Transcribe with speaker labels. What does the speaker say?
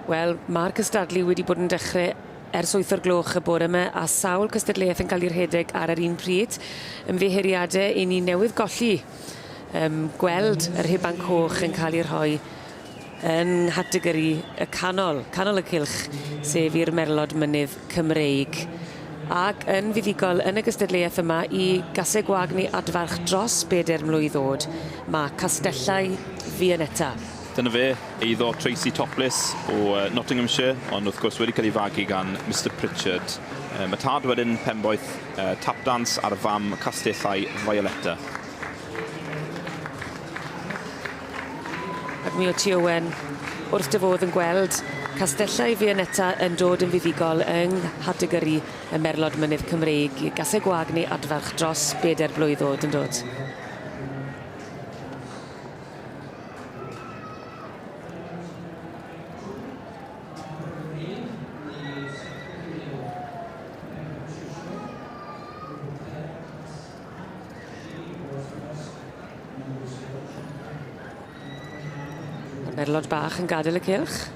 Speaker 1: Wel, mae'r cystadlu wedi bod yn dechrau ers 8 o'r gloch y bore yma a sawl cystadleuaeth yn cael ei rhedeg ar yr un pryd. Ymddiheuriadau i ni newydd golli gweld yr huban coch yn cael ei rhoi yn categori y canol y cylch, sef i'r merlod mynydd Cymreig. Ac yn fuddigol yn y gystadleuaeth yma i Caseg neu Adfarch dros 4 mlwydd o'd, mae Castellau Fianetta.
Speaker 2: Dyna fe, eiddo Tracy Topless o Nottinghamshire, ond wrth gwrs wedi cael ei fagu gan Mr Pritchard. Mae tad wedyn penboeth tapdans ar y fam Castellau Violetta.
Speaker 1: Ac mi o ti Owen wrth dy fodd yn gweld Castellau Fianetta yn dod yn fuddigol yng nghategori y merlod mynydd Cymreig i Caseg neu Adfarch dros 4 blwydd o'd yn dod. Merlod bach yn gadael y cylch.